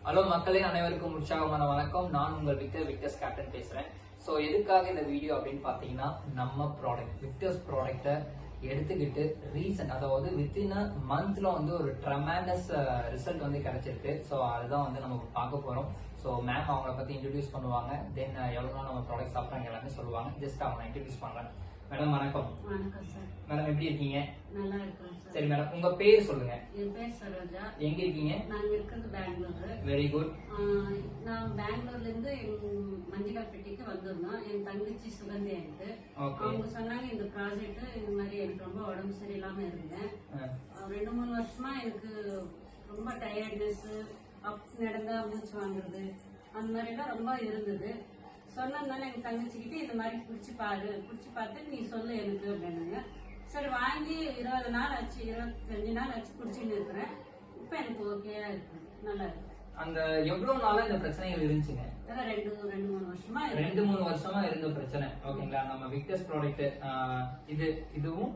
Hello மக்களே, அனைவருக்கும் உற்சாகமான வணக்கம். நான் உங்கள் விக்டர்ஸ் கேப்டன் பேசுறேன். ஸோ எதுக்காக இந்த வீடியோ அப்படின்னு பார்த்தீங்கன்னா, நம்ம ப்ராடக்ட் விக்டர்ஸ் ப்ராடக்ட்டை எடுத்துக்கிட்டு ரீசன்ட், அதாவது வித்தின் அ மந்த்ல வந்து ஒரு ட்ரெமெண்டஸ் ரிசல்ட் வந்து கிடைச்சிருக்கு. ஸோ அதுதான் வந்து நம்ம பார்க்க போறோம். ஸோ மேம் அவங்கள பத்தி இன்ட்ரடியூஸ் பண்ணுவாங்க. தென் எவ்வளவு நாள் நம்ம ப்ராடக்ட் சாப்பிட்றாங்க எல்லாமே சொல்லுவாங்க. ஜஸ்ட் அவங்க இன்ட்ரடியூஸ் பண்றேன். மேடம் வணக்கம். வணக்கம் சார். மேடம் எப்படி இருக்கீங்க? நல்லா இருக்கேன் சார். சரி மேடம், உங்க பேர் சொல்லுங்க. என் பேர் சரோஜா. எங்க இருக்கீங்க? நாங்க இருக்கிறது பெங்களூரு. Very good. நான் பெங்களூர்ல இருந்து மஞ்சிகாப்பட்டிக்கு வந்திருந்தோம். என் தங்கச்சி சுகந்தி எனக்கு அவங்க சொன்னாங்க இந்த ப்ராஜெக்ட் இந்த மாதிரி எனக்கு ரொம்ப உடம்பு சரியில்லாம இருந்தேன். 2-3 வருஷமா எனக்கு ரொம்ப டயர்ட்னஸ், அப் நடந்தா மூச்சு வாங்குறது அந்த மாதிரி எல்லாம் ரொம்ப இருந்தது. சொன்னதுனால எங்க தங்கச்சிக்கிட்ட இந்த மாதிரி குடிச்சு பார்த்து நீ சொல்லு எனக்கு அப்படின்னாங்க. சரி வாங்கி 20 நாள் ஆச்சு, 25 நாள் ஆச்சு குடிச்சுன்னு இருக்கிறேன். இப்ப எனக்கு ஓகேயா இருக்கு, நல்லா இருக்கு. அந்த எவ்வளவு நாளா இந்த பிரச்சனைகள் இருந்துச்சுங்க? 2-3 வருஷமா 2-3 வருஷமா இருந்த பிரச்சனை. ஓகேங்களா? நம்ம விக்டர்ஸ் ப்ராடக்ட் இதுவும்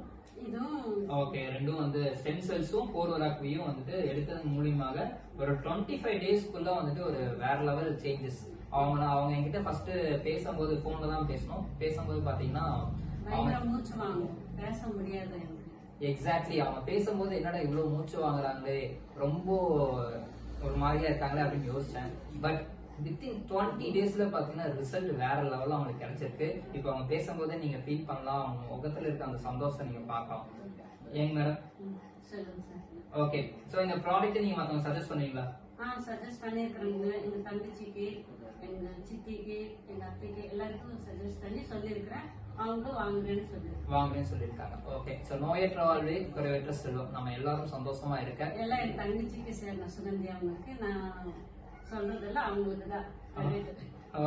ஓகே, ரெண்டும் வந்து ஸ்டெம் செல்ஸும் கோர்வராக்வியும் வந்துட்டு எடுத்ததன் மூலியமாக ஒரு 25 டேஸ்க்குள்ள வந்துட்டு ஒரு வேற லெவல் சேஞ்சஸ். அவங்க என்கிட்ட ஃபர்ஸ்ட் பேசும்போது போன்ல தான் பேசும்போது பாத்தீங்கன்னா மூச்சு வாங்கும், பேச முடியாது. எக்ஸாக்ட்லி, அவங்க பேசும்போது என்னடா இவ்வளவு மூச்சு வாங்குறாங்களே, ரொம்ப ஒரு மாதிரியா இருக்காங்களே அப்படின்னு யோசிச்சேன். பட் வித்தின் 20 டேஸ்ல பாத்தீங்கன்னா ரிசல்ட் வேற லெவல்ல அவங்களுக்கு கிடைச்சிருக்கு. இப்போ அவங்க பேசும்போதே நீங்க ஃபீல் பண்ணலாம், அவங்க முகத்துல இருக்க அந்த சந்தோஷம் நீங்க பார்க்கலாம். ஏங்க மேடம்? ஓகே, சோ இந்த ப்ராடக்ட் நீங்க மத்தவங்க சஜஸ்ட் பண்ணுவீங்களா? சஜஸ்ட் பண்ணிருக்கிறேங்க. எங்க தங்கச்சிக்கு, எங்க சித்திக்கு, எங்க அத்தைக்கு எல்லாருக்கும் சஜஸ்ட் பண்ணி சொல்லியிருக்கிறேன். அவங்களும் வாங்குறேன்னு சொல்லியிருக்காங்க. ஓகே, சோ நோயற்ற வாழ்வே குறைவற்ற செல்வம். நம்ம எல்லாரும் சந்தோஷமா இருக்க எல்லாம் என் தங்கச்சிக்கு சேர்ந்த சுகந்தி அவங்களுக்கு நான் சொல்றதெல்லாம் அவங்களுக்கு தான்.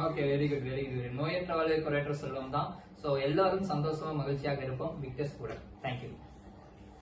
Okay, very good. நோயற்ற வாழ்வே குறைவற்ற செல்வம் தான். சோ எல்லாரும் சந்தோஷமா மகிழ்ச்சியாக இருப்போம் விக்டர்ஸ் கூட. தேங்க்யூ.